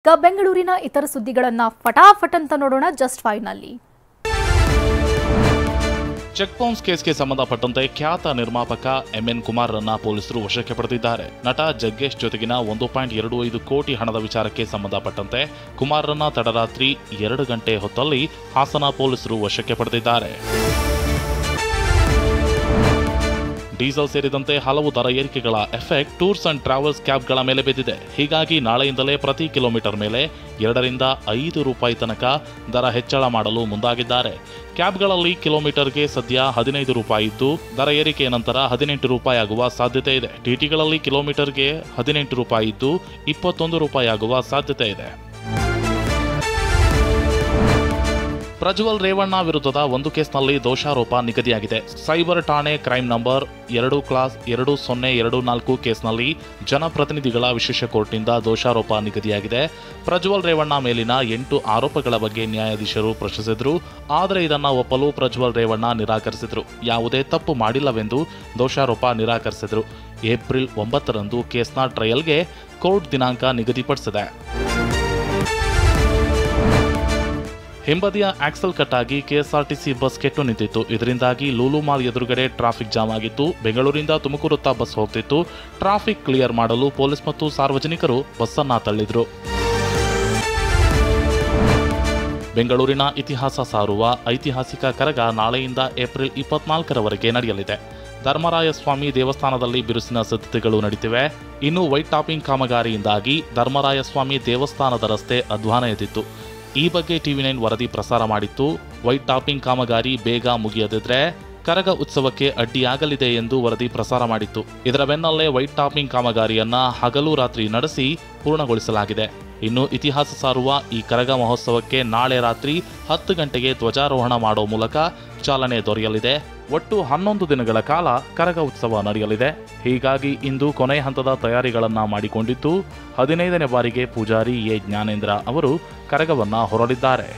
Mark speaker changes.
Speaker 1: ಬೆಂಗಳೂರಿನ ಇತರ ಸುದ್ದಿಗಳನ್ನ ಫಟಾಫಟ್ ಅಂತ ನೋಡೋಣ ಜಸ್ಟ್ 5 ನಲ್ಲಿ.
Speaker 2: ಚೆಕ್ ಬೌನ್ಸ್ ಕೇಸ್ಗೆ ಸಂಬಂಧಪಟ್ಟಂತೆ ಖ್ಯಾತ ನಿರ್ಮಾಪಕ ಎಂಎನ್ ಕುಮಾರ್ರನ್ನ ಪೊಲೀಸರು ವಶಕ್ಕೆ ಪಡೆದಿದ್ದಾರೆ. ನಟ ಜಗ್ಗೇಶ್ ಜೊತೆಗಿನ 1.25 ಕೋಟಿ ಹಣದ ವಿಚಾರಕ್ಕೆ ಸಂಬಂಧಪಟ್ಟಂತೆ ಕುಮಾರ್ರನ್ನ ತಡರಾತ್ರಿ 2 ಗಂಟೆ ಹೊತ್ತಲ್ಲಿ ಹಾಸನ ಪೊಲೀಸರು ವಶಕ್ಕೆ ಪಡೆದಿದ್ದಾರೆ. ಡೀಸೆಲ್ ಸೇರಿದಂತೆ ಹಲವು ದರ ಏರಿಕೆಗಳ ಎಫೆಕ್ಟ್ ಟೂರ್ಸ್ ಅಂಡ್ ಟ್ರಾವೆಲ್ಸ್ ಕ್ಯಾಬ್ಗಳ ಮೇಲೆ ಬಿದ್ದಿದೆ. ಹೀಗಾಗಿ ನಾಳೆಯಿಂದಲೇ ಪ್ರತಿ ಕಿಲೋಮೀಟರ್ ಮೇಲೆ 2 ರಿಂದ 5 ರೂಪಾಯಿ ತನಕ ದರ ಹೆಚ್ಚಳ ಮಾಡಲು ಮುಂದಾಗಿದ್ದಾರೆ. ಕ್ಯಾಬ್ಗಳಲ್ಲಿ ಕಿಲೋಮೀಟರ್ಗೆ ಸದ್ಯ 15 ರೂಪಾಯಿ ಇದ್ದು, ದರ ಏರಿಕೆಯ ನಂತರ 18 ರೂಪಾಯಿ ಆಗುವ ಸಾಧ್ಯತೆ ಇದೆ. ಟಿಟಿಗಳಲ್ಲಿ ಕಿಲೋಮೀಟರ್ಗೆ 18 ರೂಪಾಯಿ ಇದ್ದು 21 ರೂಪಾಯಿ ಆಗುವ ಸಾಧ್ಯತೆ ಇದೆ. ಪ್ರಜ್ವಲ್ ರೇವಣ್ಣ ವಿರುದ್ಧದ ಒಂದು ಕೇಸ್ನಲ್ಲಿ ದೋಷಾರೋಪ ನಿಗದಿಯಾಗಿದೆ. ಸೈಬರ್ ಠಾಣೆ ಕ್ರೈಮ್ ನಂಬರ್ 2/2024 ಕೇಸ್ನಲ್ಲಿ ಜನಪ್ರತಿನಿಧಿಗಳ ವಿಶೇಷ ಕೋರ್ಟ್ನಿಂದ ದೋಷಾರೋಪ ನಿಗದಿಯಾಗಿದೆ. ಪ್ರಜ್ವಲ್ ರೇವಣ್ಣ ಮೇಲಿನ 8 ಆರೋಪಗಳ ಬಗ್ಗೆ ನ್ಯಾಯಾಧೀಶರು ಪ್ರಶ್ನಿಸಿದ್ರು. ಆದರೆ ಇದನ್ನು ಒಪ್ಪಲು ಪ್ರಜ್ವಲ್ ರೇವಣ್ಣ ನಿರಾಕರಿಸಿದ್ರು. ಯಾವುದೇ ತಪ್ಪು ಮಾಡಿಲ್ಲವೆಂದು ದೋಷಾರೋಪ ನಿರಾಕರಿಸಿದ್ರು. ಏಪ್ರಿಲ್ 9ರಂದು ಕೇಸ್ನ ಟ್ರಯಲ್ಗೆ ಕೋರ್ಟ್ ದಿನಾಂಕ ನಿಗದಿಪಡಿಸಿದೆ. ಹಿಂಬದಿಯ ಆಕ್ಸಲ್ ಕಟ್ ಆಗಿ ಕೆಎಸ್ಆರ್ಟಿಸಿ ಬಸ್ ಕೆಟ್ಟು ನಿಂತಿತ್ತು. ಇದರಿಂದಾಗಿ ಲೂಲು ಮಾಲ್ ಎದುರುಗಡೆ ಟ್ರಾಫಿಕ್ ಜಾಮ್ ಆಗಿತ್ತು. ಬೆಂಗಳೂರಿಂದ ತುಮಕೂರತ್ತ ಬಸ್ ಹೋಗ್ತಿತ್ತು. ಟ್ರಾಫಿಕ್ ಕ್ಲಿಯರ್ ಮಾಡಲು ಪೊಲೀಸ್ ಮತ್ತು ಸಾರ್ವಜನಿಕರು ಬಸ್ಸನ್ನ ತಳ್ಳಿದ್ರು. ಬೆಂಗಳೂರಿನ ಇತಿಹಾಸ ಸಾರುವ ಐತಿಹಾಸಿಕ ಕರಗ ನಾಳೆಯಿಂದ ಏಪ್ರಿಲ್ 24ರವರೆಗೆ ನಡೆಯಲಿದೆ. ಧರ್ಮರಾಯಸ್ವಾಮಿ ದೇವಸ್ಥಾನದಲ್ಲಿ ಬಿರುಸಿನ ಸಿದ್ಧತೆಗಳು ನಡೆದಿವೆ. ಇನ್ನು ವೈಟ್ ಟಾಪಿಂಗ್ ಕಾಮಗಾರಿಯಿಂದಾಗಿ ಧರ್ಮರಾಯಸ್ವಾಮಿ ದೇವಸ್ಥಾನದ ರಸ್ತೆ ಅಧ್ವಾನ ಎದ್ದಿತ್ತು. ಈ ಬಗ್ಗೆ TV9 ವರದಿ ಪ್ರಸಾರ ಮಾಡಿತ್ತು. ವೈಟ್ ಟಾಪಿಂಗ್ ಕಾಮಗಾರಿ ಬೇಗ ಮುಗಿಯದಿದ್ರೆ ಕರಗ ಉತ್ಸವಕ್ಕೆ ಅಡ್ಡಿಯಾಗಲಿದೆ ಎಂದು ವರದಿ ಪ್ರಸಾರ ಮಾಡಿತ್ತು. ಇದರ ಬೆನ್ನಲ್ಲೇ ವೈಟ್ ಟಾಪಿಂಗ್ ಕಾಮಗಾರಿಯನ್ನ ಹಗಲು ರಾತ್ರಿ ನಡೆಸಿ ಪೂರ್ಣಗೊಳಿಸಲಾಗಿದೆ. ಇನ್ನು ಇತಿಹಾಸ ಸಾರುವ ಈ ಕರಗ ಮಹೋತ್ಸವಕ್ಕೆ ನಾಳೆ ರಾತ್ರಿ 10 ಗಂಟೆಗೆ ಧ್ವಜಾರೋಹಣ ಮಾಡೋ ಮೂಲಕ ಚಾಲನೆ ದೊರೆಯಲಿದೆ. ಒಟ್ಟು 11 ದಿನಗಳ ಕಾಲ ಕರಗ ಉತ್ಸವ ನಡೆಯಲಿದೆ. ಹೀಗಾಗಿ ಇಂದು ಕೊನೆ ಹಂತದ ತಯಾರಿಗಳನ್ನ ಮಾಡಿಕೊಂಡಿದ್ದು 15ನೇ ಬಾರಿಗೆ ಪೂಜಾರಿ ಎ ಜ್ಞಾನೇಂದ್ರ ಅವರು ಕರಗವನ್ನ ಹೊರಲಿದ್ದಾರೆ.